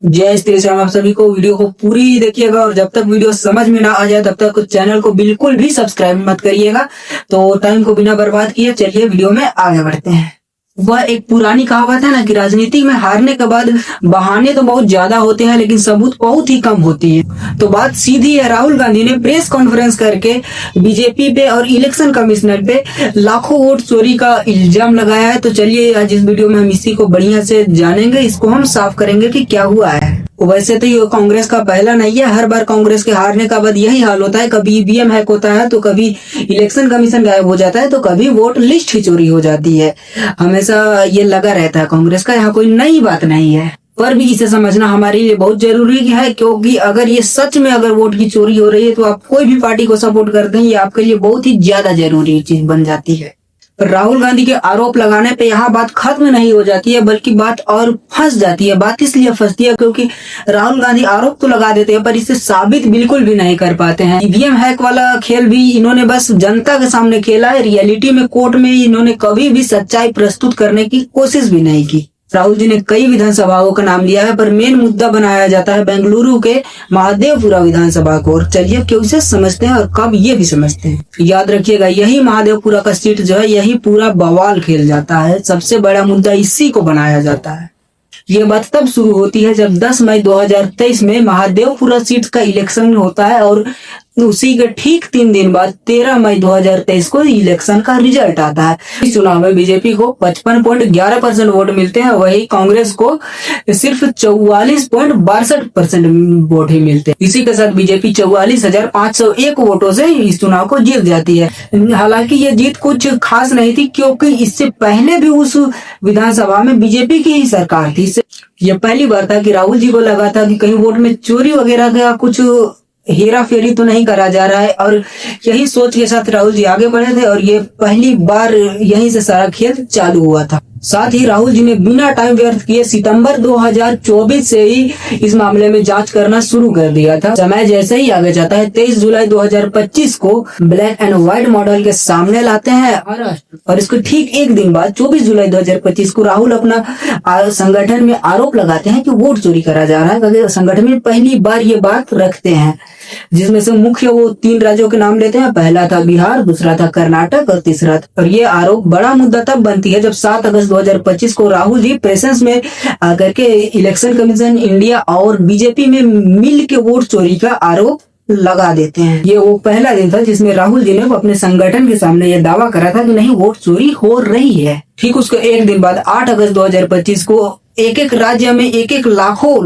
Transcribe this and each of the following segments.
जय श्री राम। आप सभी को वीडियो को पूरी देखिएगा और जब तक वीडियो समझ में ना आ जाए तब तक चैनल को बिल्कुल भी सब्सक्राइब मत करिएगा। तो टाइम को बिना बर्बाद किए चलिए वीडियो में आगे बढ़ते हैं। वह एक पुरानी कहावत है ना कि राजनीति में हारने के बाद बहाने तो बहुत ज्यादा होते हैं लेकिन सबूत बहुत ही कम होती है। तो बात सीधी है, राहुल गांधी ने प्रेस कॉन्फ्रेंस करके बीजेपी पे और इलेक्शन कमिश्नर पे लाखों वोट चोरी का इल्जाम लगाया है। तो चलिए आज इस वीडियो में हम इसी को बढ़िया से जानेंगे, इसको हम साफ करेंगे कि क्या हुआ है। वैसे तो ये कांग्रेस का पहला नहीं है, हर बार कांग्रेस के हारने का बाद यही हाल होता है। कभी ईवीएम हैक होता है तो कभी इलेक्शन कमीशन गायब हो जाता है तो कभी वोट लिस्ट ही चोरी हो जाती है। हमेशा ये लगा रहता है कांग्रेस का, यहाँ कोई नई बात नहीं है। पर भी इसे समझना हमारे लिए बहुत जरूरी है, क्योंकि अगर ये सच में अगर वोट की चोरी हो रही है तो आप कोई भी पार्टी को सपोर्ट करते हैं, ये आपके लिए बहुत ही ज्यादा जरूरी चीज बन जाती है। राहुल गांधी के आरोप लगाने पे यहाँ बात खत्म नहीं हो जाती है, बल्कि बात और फंस जाती है। बात इसलिए फंसती है क्योंकि राहुल गांधी आरोप तो लगा देते हैं पर इसे साबित बिल्कुल भी नहीं कर पाते हैं। ईवीएम हैक वाला खेल भी इन्होंने बस जनता के सामने खेला है, रियलिटी में कोर्ट में इन्होंने कभी भी सच्चाई प्रस्तुत करने की कोशिश भी नहीं की। राहुल जी ने कई विधानसभाओं का नाम लिया है पर मेन मुद्दा बनाया जाता है बेंगलुरु के महादेवपुरा विधानसभा को। और चलिए क्यों से समझते हैं और कब ये भी समझते हैं। याद रखिएगा, यही महादेवपुरा का सीट जो है यही पूरा बवाल खेल जाता है, सबसे बड़ा मुद्दा इसी को बनाया जाता है। ये बात तब शुरू होती है जब 10 मई 2023 में महादेवपुरा सीट का इलेक्शन होता है और उसी के ठीक 3 दिन बाद 13 मई 2023 को इलेक्शन का रिजल्ट आता है। इस चुनाव में बीजेपी को 55.11% वोट मिलते हैं, वही कांग्रेस को सिर्फ 44.62% वोट ही मिलते हैं। इसी के साथ बीजेपी 44,501 वोटों से इस चुनाव को जीत जाती है। हालांकि ये जीत कुछ खास नहीं थी क्योंकि इससे पहले भी उस विधानसभा में बीजेपी की ही सरकार थी। ये पहली बार था कि राहुल जी को लगा था कि कहीं वोट में चोरी वगैरह का कुछ हेरा फेरी तो नहीं करा जा रहा है, और यही सोच के साथ राहुल जी आगे बढ़े थे और ये पहली बार यहीं से सारा खेल चालू हुआ था। साथ ही राहुल जी ने बिना टाइम व्यर्थ किए सितंबर 2024 से ही इस मामले में जांच करना शुरू कर दिया था। समय जैसे ही आगे जाता है 23 जुलाई 2025 को ब्लैक एंड व्हाइट मॉडल के सामने लाते हैं और इसको ठीक एक दिन बाद 24 जुलाई 2025 को राहुल अपना संगठन में आरोप लगाते हैं कि वोट चोरी करा जा रहा है। संगठन में पहली बार ये बात रखते हैं, जिसमें से मुख्य वो 3 राज्यों के नाम लेते हैं। पहला था बिहार, दूसरा था कर्नाटक और तीसरा था। और ये आरोप बड़ा मुद्दा तब बनती है जब 7 अगस्त 2025 को राहुल जी प्रेसेंस में आकर के इलेक्शन कमीशन इंडिया और बीजेपी में मिल के वोट चोरी का आरोप लगा देते हैं। ये वो पहला दिन था जिसमें राहुल जी ने अपने संगठन के सामने ये दावा करा था कि नहीं वोट चोरी हो रही है। ठीक उसके एक दिन बाद 8 अगस्त 2025 को एक राज्य में एक लाखों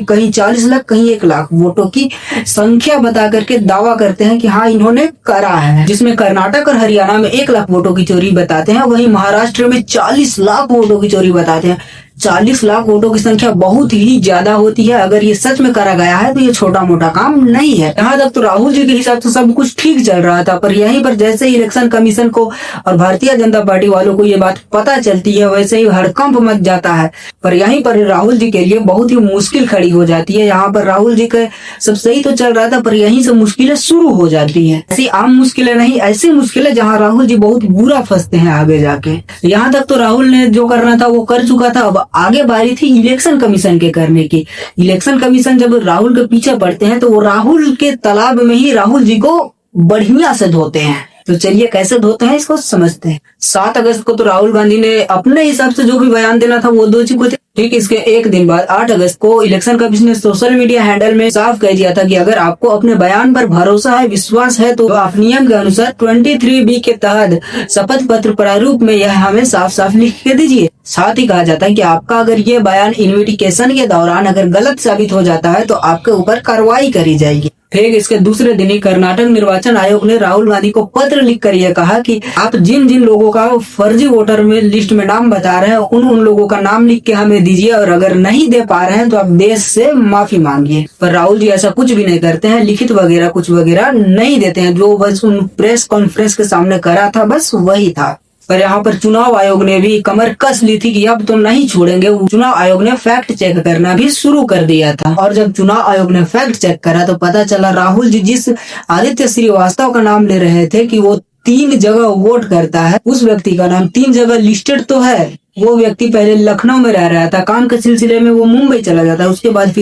कहीं 40 लाख कहीं 1 लाख वोटों की संख्या बता करके दावा करते हैं कि हाँ इन्होंने करा है, जिसमें कर्नाटक और हरियाणा में 1 लाख वोटों की चोरी बताते हैं, वहीं महाराष्ट्र में 40 लाख वोटों की चोरी बताते हैं। 40 लाख वोटों की संख्या बहुत ही ज्यादा होती है। अगर ये सच में करा गया है तो ये छोटा मोटा काम नहीं है। यहाँ तक तो राहुल जी के हिसाब से सब कुछ ठीक चल रहा था, पर यहीं पर जैसे ही इलेक्शन कमीशन को और भारतीय जनता पार्टी वालों को ये बात पता चलती है वैसे ही हड़कंप मच जाता है। पर यहीं पर राहुल जी के लिए बहुत ही मुश्किल खड़ी हो जाती है। यहाँ पर राहुल जी के सब सही तो चल रहा था पर यहीं से मुश्किलें शुरू हो जाती है। ऐसी आम मुश्किलें नहीं, ऐसी मुश्किलें जहाँ राहुल जी बहुत बुरा फंसते हैं आगे जाके। यहाँ तक तो राहुल ने जो करना था वो कर चुका था, अब आगे बारी थी इलेक्शन कमीशन के करने की। इलेक्शन कमीशन जब राहुल के पीछे पड़ते हैं तो वो राहुल के तालाब में ही राहुल जी को बढ़िया से धोते हैं। तो चलिए कैसे धोते हैं इसको समझते हैं। 7 अगस्त को तो राहुल गांधी ने अपने हिसाब से जो भी बयान देना था वो दो चुके थे। ठीक इसके एक दिन बाद 8 अगस्त को इलेक्शन कमीशन ने सोशल मीडिया हैंडल में साफ कह दिया था कि अगर आपको अपने बयान पर भरोसा है, विश्वास है तो आप नियम के अनुसार 23B के तहत शपथ पत्र प्रारूप में यह हमें साफ साफ लिख के दीजिए। साथ ही कहा जाता है कि आपका अगर ये बयान इन्वेस्टिगेशन के दौरान अगर गलत साबित हो जाता है तो आपके ऊपर कार्रवाई करी जाएगी। ठीक इसके दूसरे दिन ही कर्नाटक निर्वाचन आयोग ने राहुल गांधी को पत्र लिखकर यह कहा कि आप जिन जिन लोगों का फर्जी वोटर में लिस्ट में नाम बता रहे हैं उन लोगों का नाम लिख के हमें दीजिए, और अगर नहीं दे पा रहे हैं तो आप देश से माफी मांगिए। पर राहुल जी ऐसा कुछ भी नहीं करते हैं, लिखित वगैरह कुछ वगैरह नहीं देते हैं। जो बस उन प्रेस कॉन्फ्रेंस के सामने करा था बस वही था। पर यहाँ पर चुनाव आयोग ने भी कमर कस ली थी कि अब तो नहीं छोड़ेंगे। चुनाव आयोग ने फैक्ट चेक करना भी शुरू कर दिया था, और जब चुनाव आयोग ने फैक्ट चेक करा तो पता चला राहुल जी जिस आदित्य श्रीवास्तव का नाम ले रहे थे कि वो 3 जगह वोट करता है, उस व्यक्ति का नाम 3 जगह लिस्टेड तो है वो व्यक्ति पहले लखनऊ में रह रहा था, काम के सिलसिले में वो मुंबई चला जाता है, उसके बाद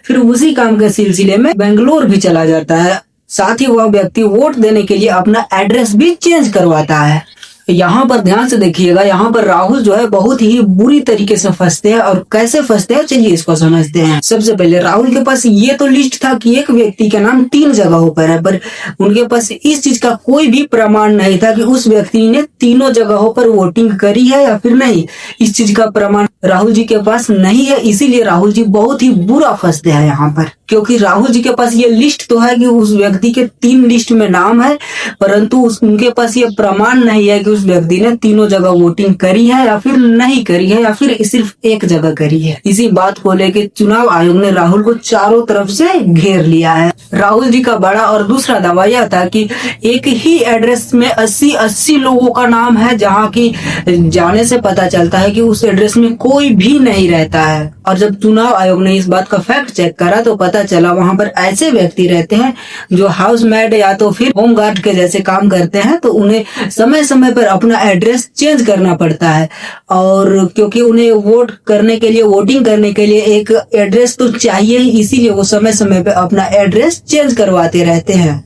फिर उसी काम के सिलसिले में बेंगलोर भी चला जाता है। साथ ही वह व्यक्ति वोट देने के लिए अपना एड्रेस भी चेंज करवाता है। यहाँ पर ध्यान से देखिएगा, यहाँ पर राहुल जो है बहुत ही बुरी तरीके से फंसते हैं। और कैसे फंसते हैं चलिए इसको समझते हैं। सबसे पहले राहुल के पास ये तो लिस्ट था कि एक व्यक्ति का नाम 3 जगहों पर है, पर उनके पास इस चीज का कोई भी प्रमाण नहीं था कि उस व्यक्ति ने तीनों जगहों पर वोटिंग करी है या फिर नहीं। इस चीज का प्रमाण राहुल जी के पास नहीं है, इसीलिए राहुल जी बहुत ही बुरा फंसते हैं यहाँ पर। क्योंकि राहुल जी के पास ये लिस्ट तो है कि उस व्यक्ति के 3 लिस्ट में नाम है, परंतु उनके पास ये प्रमाण नहीं है कि उस व्यक्ति ने तीनों जगह वोटिंग करी है या फिर नहीं करी है या फिर सिर्फ एक जगह करी है। इसी बात को लेकर चुनाव आयोग ने राहुल को चारों तरफ से घेर लिया है। राहुल जी का बड़ा और दूसरा दावा यह था कि एक ही एड्रेस में 80 लोगों का नाम है, जहाँ की जाने से पता चलता है कि उस एड्रेस में कोई भी नहीं रहता है। और जब चुनाव आयोग ने इस बात का फैक्ट चेक करा तो पता चला वहां पर ऐसे व्यक्ति रहते हैं जो हाउसमेड या तो फिर होमगार्ड के जैसे काम करते हैं, तो उन्हें समय समय पर अपना एड्रेस चेंज करना पड़ता है। और क्योंकि उन्हें वोटिंग करने के लिए एक एड्रेस तो चाहिए ही, इसीलिए वो समय समय पर अपना एड्रेस चेंज करवाते रहते हैं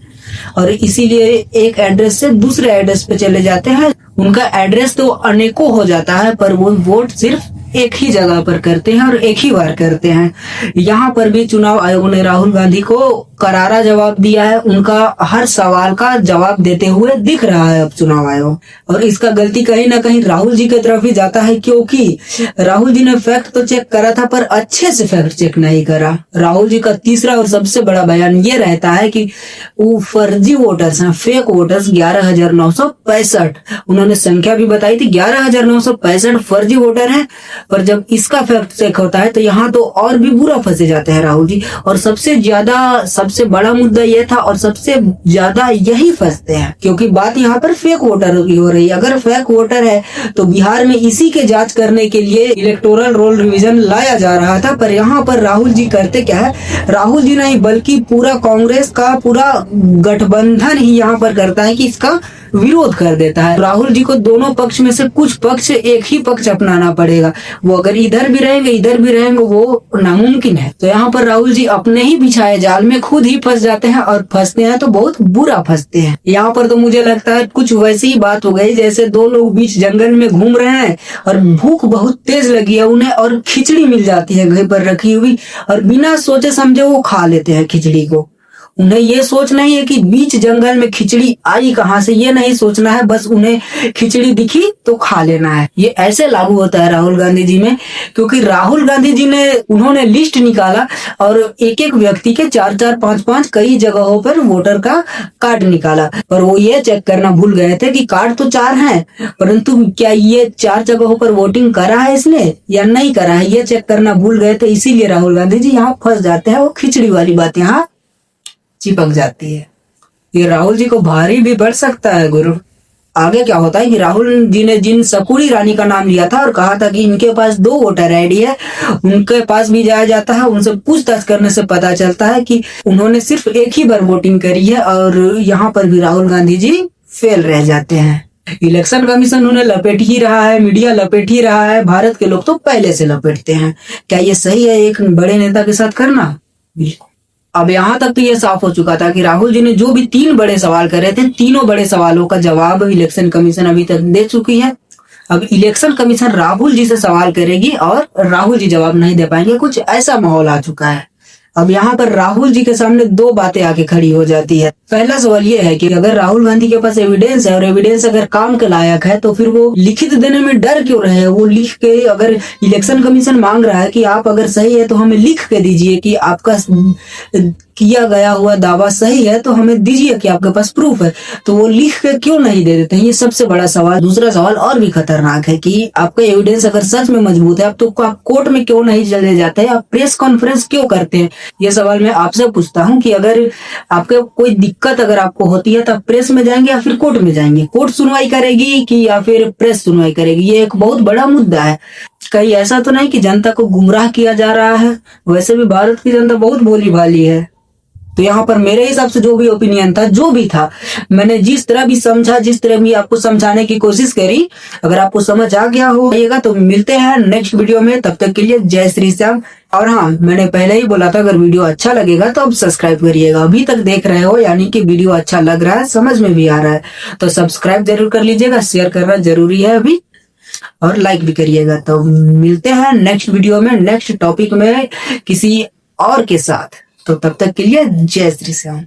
और इसीलिए एक एड्रेस से दूसरे एड्रेस पे चले जाते हैं। उनका एड्रेस तो अनेकों हो जाता है, पर वो वोट सिर्फ एक ही जगह पर करते हैं और एक ही बार करते हैं। यहाँ पर भी चुनाव आयोग ने राहुल गांधी को करारा जवाब दिया है। उनका हर सवाल का जवाब देते हुए दिख रहा है अब चुनाव आयोग, और इसका गलती कहीं ना कहीं राहुल जी की तरफ ही जाता है, क्योंकि राहुल जी ने फैक्ट तो चेक करा था पर अच्छे से फैक्ट चेक नहीं करा। राहुल जी का तीसरा और सबसे बड़ा बयान ये रहता है कि वो फर्जी वोटर्स हैं, फेक वोटर्स 11,965। उन्होंने संख्या भी बताई थी, 11,965 फर्जी वोटर हैं। पर जब इसका फैक्ट चेक होता है तो यहाँ तो और भी बुरा फंसे जाते हैं राहुल जी। और सबसे बड़ा मुद्दा यह था और सबसे ज्यादा यही फंसते हैं, क्योंकि बात यहाँ पर फेक वोटर की हो रही है। अगर फेक वोटर है तो बिहार में इसी के जांच करने के लिए इलेक्टोरल रोल रिवीजन लाया जा रहा था, पर यहाँ पर राहुल जी करते क्या है, राहुल जी नहीं बल्कि पूरा कांग्रेस का पूरा गठबंधन ही यहाँ पर करता है कि इसका विरोध कर देता है। राहुल जी को दोनों पक्ष में से कुछ पक्ष एक ही पक्ष अपनाना पड़ेगा। वो अगर इधर भी रहेंगे वो नामुमकिन है। तो यहाँ पर राहुल जी अपने ही बिछाए जाल में खुद ही फंस जाते हैं, और फंसते हैं तो बहुत बुरा फंसते हैं। यहाँ पर तो मुझे लगता है कुछ वैसी ही बात हो गई जैसे 2 लोग बीच जंगल में घूम रहे हैं और भूख बहुत तेज लगी है उन्हें, और खिचड़ी मिल जाती है घर पर रखी हुई, और बिना सोचे समझे वो खा लेते हैं खिचड़ी को। उन्हें ये सोच नहीं है कि बीच जंगल में खिचड़ी आई कहाँ से, ये नहीं सोचना है, बस उन्हें खिचड़ी दिखी तो खा लेना है। ये ऐसे लागू होता है राहुल गांधी जी में, क्योंकि राहुल गांधी जी उन्होंने लिस्ट निकाला और एक एक व्यक्ति के 4-4, 5-5 कई जगहों पर वोटर का कार्ड निकाला, पर वो ये चेक करना भूल गए थे कि कार्ड तो 4 हैं, परंतु क्या ये 4 जगहों पर वोटिंग करा है इसने या नहीं करा है, ये चेक करना भूल गए थे। इसीलिए राहुल गांधी जी यहाँ फंस जाते हैं, वो खिचड़ी वाली बात यहाँ चिपक जाती है। ये राहुल जी को भारी भी पड़ सकता है गुरु। आगे क्या होता है कि राहुल जी ने जिन सकूड़ी रानी का नाम लिया था और कहा था कि इनके पास 2 वोटर आईडी है, उनके पास भी जाया जाता है। उनसे पूछताछ करने से पता चलता है कि उन्होंने सिर्फ एक ही बार वोटिंग करी है, और यहाँ पर भी राहुल गांधी जी फेल रह जाते हैं। इलेक्शन कमीशन उन्हें लपेट ही रहा है, मीडिया लपेट ही रहा है, भारत के लोग तो पहले से लपेटते हैं। क्या ये सही है एक बड़े नेता के साथ करना? बिल्कुल। अब यहाँ तक तो ये साफ हो चुका था कि राहुल जी ने जो भी 3 बड़े सवाल करे थे, तीनों बड़े सवालों का जवाब इलेक्शन कमीशन अभी तक दे चुकी है। अब इलेक्शन कमीशन राहुल जी से सवाल करेगी और राहुल जी जवाब नहीं दे पाएंगे, कुछ ऐसा माहौल आ चुका है। अब यहाँ पर राहुल जी के सामने 2 बातें आके खड़ी हो जाती है। पहला सवाल ये है कि अगर राहुल गांधी के पास एविडेंस है और एविडेंस अगर काम के लायक है तो फिर वो लिखित देने में डर क्यों रहे? वो लिख के, अगर इलेक्शन कमीशन मांग रहा है कि आप अगर सही है तो हमें लिख के दीजिए कि आपका किया गया हुआ दावा सही है, तो हमें दीजिए कि आपके पास प्रूफ है, तो वो लिख के क्यों नहीं दे देते हैं? ये सबसे बड़ा सवाल। दूसरा सवाल और भी खतरनाक है कि आपका एविडेंस अगर सच में मजबूत है, आप तो कोर्ट में क्यों नहीं चले जाते हैं, आप प्रेस कॉन्फ्रेंस क्यों करते हैं? ये सवाल मैं आपसे पूछता हूँ कि अगर आपके कोई दिक्कत अगर आपको होती है तो आप प्रेस में जाएंगे या फिर कोर्ट में जाएंगे? कोर्ट सुनवाई करेगी कि या फिर प्रेस सुनवाई करेगी? ये एक बहुत बड़ा मुद्दा है। कहीं ऐसा तो नहीं कि जनता को गुमराह किया जा रहा है? वैसे भी भारत की जनता बहुत भोली भाली है। तो यहाँ पर मेरे हिसाब से जो भी ओपिनियन था, जो भी था, मैंने जिस तरह भी समझा, जिस तरह भी आपको समझाने की कोशिश करी, अगर आपको समझ आ गया होगा तो मिलते हैं नेक्स्ट वीडियो में। तब तक के लिए जय श्री श्याम। और हाँ, मैंने पहले ही बोला था अगर वीडियो अच्छा लगेगा तो आप सब्सक्राइब करिएगा। अभी तक देख रहे हो यानी कि वीडियो अच्छा लग रहा है, समझ में भी आ रहा है, तो सब्सक्राइब जरूर कर लीजिएगा, शेयर करना जरूरी है अभी, और लाइक भी करिएगा। तो मिलते हैं नेक्स्ट वीडियो में, नेक्स्ट टॉपिक में किसी और के साथ। तो तब तक के लिए जय श्री श्याम।